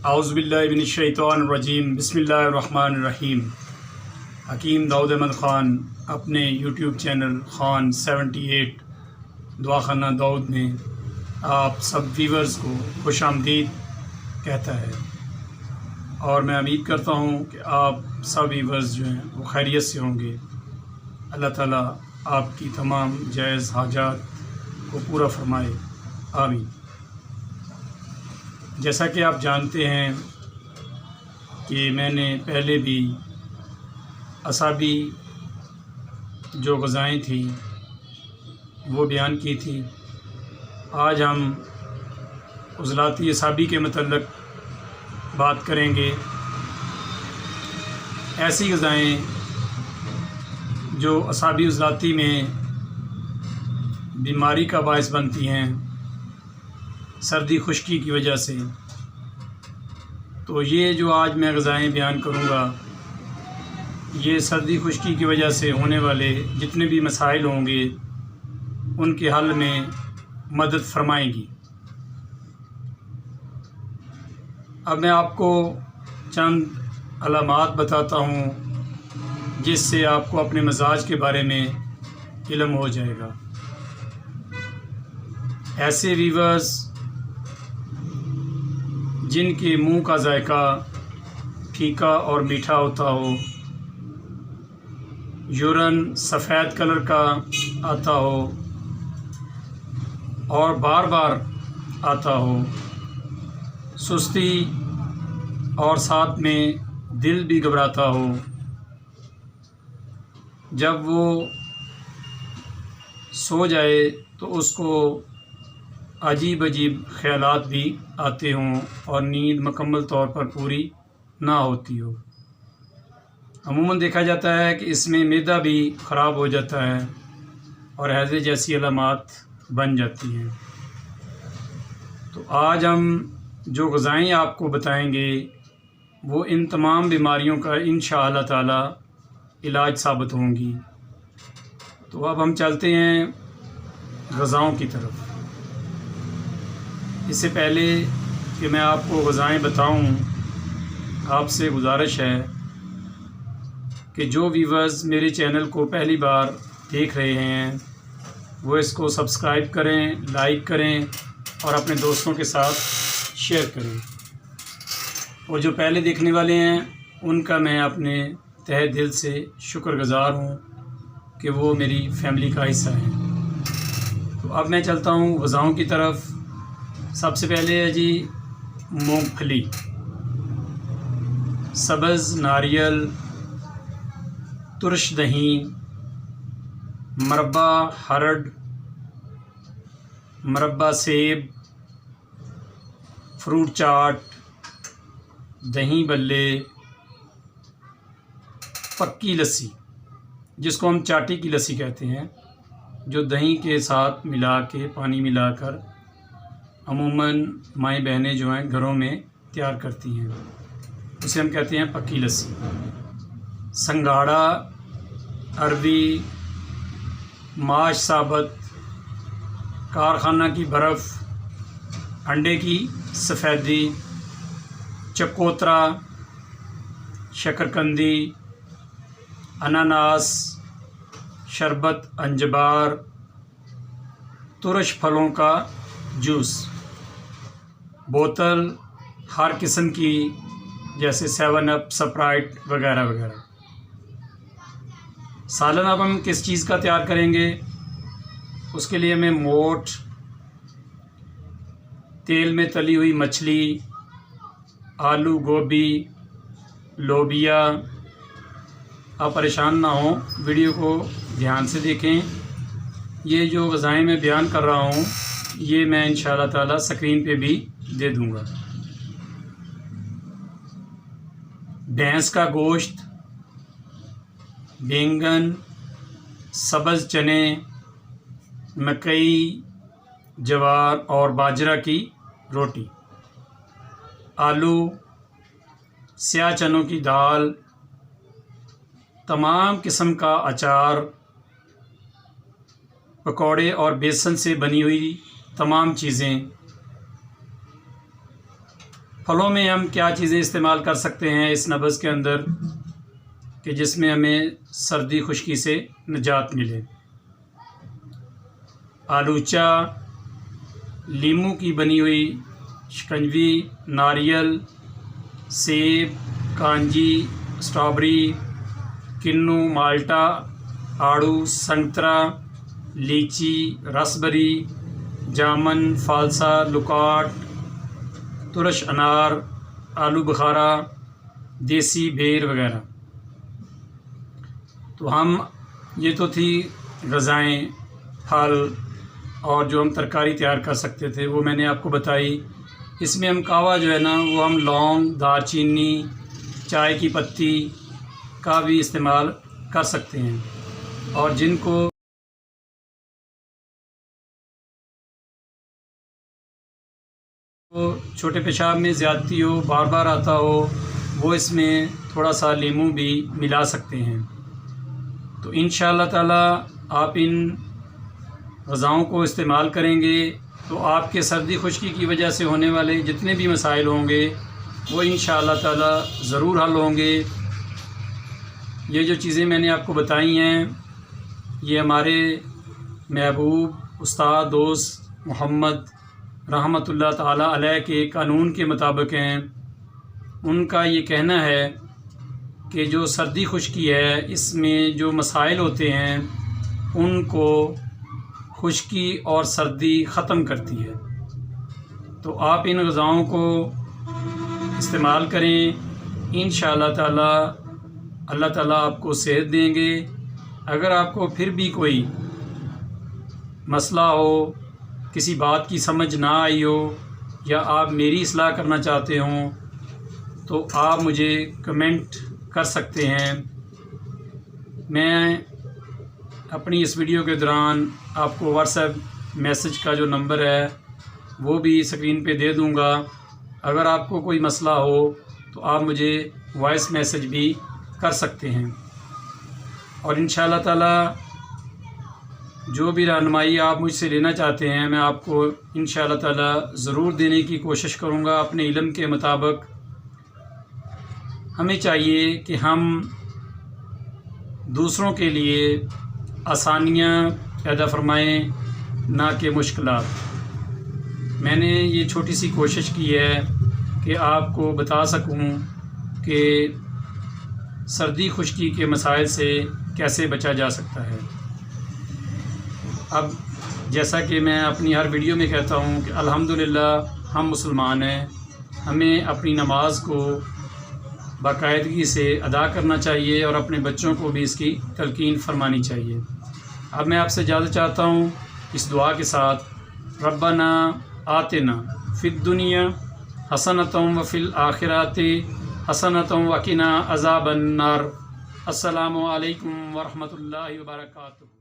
اعوذ باللہ من الشیطان الرجیم بسم اللہ الرحمن الرحیم۔ حکیم داؤد احمد خان اپنے یوٹیوب چینل خان 78 دعاخانہ داؤد میں آپ سب ویورز کو خوش آمدید کہتا ہے، اور میں امید کرتا ہوں کہ آپ سب ویورز جو ہیں وہ خیریت سے ہوں گے۔ اللہ تعالیٰ آپ کی تمام جائز حاجات کو پورا فرمائے، آمین۔ جیسا کہ آپ جانتے ہیں کہ میں نے پہلے بھی اعصابی جو غذائیں تھیں وہ بیان کی تھی۔ آج ہم عضلاتی اعصابی کے متعلق بات کریں گے۔ ایسی غذائیں جو اعصابی عضلاتی میں بیماری کا باعث بنتی ہیں سردی خشکی کی وجہ سے، تو یہ جو آج میں غذائیں بیان کروں گا یہ سردی خشکی کی وجہ سے ہونے والے جتنے بھی مسائل ہوں گے ان کے حل میں مدد فرمائیں گی۔ اب میں آپ کو چند علامات بتاتا ہوں جس سے آپ کو اپنے مزاج کے بارے میں علم ہو جائے گا۔ ایسے ویورز جن کے منہ کا ذائقہ پھیکا اور میٹھا ہوتا ہو، یورین سفید کلر کا آتا ہو اور بار بار آتا ہو، سستی اور ساتھ میں دل بھی گھبراتا ہو، جب وہ سو جائے تو اس کو عجیب عجیب خیالات بھی آتے ہوں اور نیند مکمل طور پر پوری نہ ہوتی ہو۔ عموماً دیکھا جاتا ہے کہ اس میں معدہ بھی خراب ہو جاتا ہے اور ہیضے جیسی علامات بن جاتی ہیں۔ تو آج ہم جو غذائیں آپ کو بتائیں گے وہ ان تمام بیماریوں کا انشاءاللہ تعالی علاج ثابت ہوں گی۔ تو اب ہم چلتے ہیں غذاؤں کی طرف۔ اس سے پہلے کہ میں آپ کو غذائیں بتاؤں، آپ سے گزارش ہے کہ جو ویورز میرے چینل کو پہلی بار دیکھ رہے ہیں وہ اس کو سبسکرائب کریں، لائک کریں اور اپنے دوستوں کے ساتھ شیئر کریں، اور جو پہلے دیکھنے والے ہیں ان کا میں اپنے تہہ دل سے شکر گزار ہوں کہ وہ میری فیملی کا حصہ ہیں۔ تو اب میں چلتا ہوں غذاؤں کی طرف۔ سب سے پہلے ہے جی مونگ پھلی، سبز ناریل، ترش دہی، مربع ہرڈ، مربع سیب، فروٹ چاٹ، دہی بلے، پکی لسی جس کو ہم چاٹی کی لسی کہتے ہیں، جو دہی کے ساتھ ملا کے پانی ملا کر عموماً مائیں بہنیں جو ہیں گھروں میں تیار کرتی ہیں، اسے ہم کہتے ہیں پکی لسی۔ سنگھاڑا، اروی، ماش ثابت، کارخانہ کی برف، انڈے کی سفیدی، چکوترا، شکرکندی، اناناس، شربت انجبار، ترش پھلوں کا جوس، بوتل ہر قسم کی جیسے 7 اپ، سپرائٹ وغیرہ وغیرہ۔ سالن اب ہم کس چیز کا تیار کریں گے؟ اس کے لیے ہمیں موٹ، تیل میں تلی ہوئی مچھلی، آلو، گوبھی، لوبیا۔ آپ پریشان نہ ہوں، ویڈیو کو دھیان سے دیکھیں۔ یہ جو غذائیں میں بیان کر رہا ہوں یہ میں انشاءاللہ تعالی سکرین پہ بھی دے دوں گا۔ بھینس کا گوشت، بینگن، سبز چنے، مکئی، جوار اور باجرہ کی روٹی، آلو، سیاہ چنوں کی دال، تمام قسم کا اچار، پکوڑے اور بیسن سے بنی ہوئی تمام چیزیں، پھلوں میں ہم کیا چیزیں استعمال کر سکتے ہیں اس نبض کے اندر کہ جس میں ہمیں سردی خشکی سے نجات ملے؟ آلوچا، لیموں کی بنی ہوئی شکنجی، ناریل، سیب، کانجی، اسٹرابری، کنو، مالٹا، آڑو، سنترا، لیچی، رسبری، جامن، فالسا، لکاٹ، ترش انار، آلو بخارا، دیسی بھیر وغیرہ۔ تو یہ تو تھی غذائیں، پھل اور جو ہم ترکاری تیار کر سکتے تھے وہ میں نے آپ کو بتائی۔ اس میں ہم کہوا جو ہے نا وہ ہم لونگ، دار چینی، چائے کی پتی کا بھی استعمال کر سکتے ہیں، اور جن کو چھوٹے پیشاب میں زیادتی ہو، بار بار آتا ہو، وہ اس میں تھوڑا سا لیموں بھی ملا سکتے ہیں۔ تو انشاءاللہ تعالیٰ آپ ان غذاؤں کو استعمال کریں گے تو آپ کے سردی خشکی کی وجہ سے ہونے والے جتنے بھی مسائل ہوں گے وہ انشاءاللہ تعالیٰ ضرور حل ہوں گے۔ یہ جو چیزیں میں نے آپ کو بتائی ہیں یہ ہمارے محبوب استاد دوست محمد رحمۃ اللہ تعالیٰ علیہ کے قانون کے مطابق ہیں۔ ان کا یہ کہنا ہے کہ جو سردی خشکی ہے اس میں جو مسائل ہوتے ہیں ان کو خشکی اور سردی ختم کرتی ہے۔ تو آپ ان غذاؤں کو استعمال کریں، انشاءاللہ تعالیٰ اللہ تعالیٰ آپ کو صحت دیں گے۔ اگر آپ کو پھر بھی کوئی مسئلہ ہو، کسی بات کی سمجھ نہ آئی ہو، یا آپ میری اصلاح کرنا چاہتے ہوں تو آپ مجھے کمنٹ کر سکتے ہیں۔ میں اپنی اس ویڈیو کے دوران آپ کو واٹس ایپ میسج کا جو نمبر ہے وہ بھی اسکرین پہ دے دوں گا۔ اگر آپ کو کوئی مسئلہ ہو تو آپ مجھے وائس میسج بھی کر سکتے ہیں، اور انشاءاللہ تعالیٰ جو بھی رہنمائی آپ مجھ سے لینا چاہتے ہیں میں آپ کو انشاءاللہ تعالیٰ ضرور دینے کی کوشش کروں گا اپنے علم کے مطابق۔ ہمیں چاہیے کہ ہم دوسروں کے لیے آسانیاں پیدا فرمائیں، نہ کہ مشکلات۔ میں نے یہ چھوٹی سی کوشش کی ہے کہ آپ کو بتا سکوں کہ سردی خشکی کے مسائل سے کیسے بچا جا سکتا ہے۔ اب جیسا کہ میں اپنی ہر ویڈیو میں کہتا ہوں کہ الحمدللہ ہم مسلمان ہیں، ہمیں اپنی نماز کو باقاعدگی سے ادا کرنا چاہیے اور اپنے بچوں کو بھی اس کی تلقین فرمانی چاہیے۔ اب میں آپ سے اجازت چاہتا ہوں اس دعا کے ساتھ، ربنا آتنا فی الدنیا حسنۃ وفی الآخرۃ حسنۃ وقنا عذاب النار۔ السلام علیکم ورحمۃ اللہ وبرکاتہ۔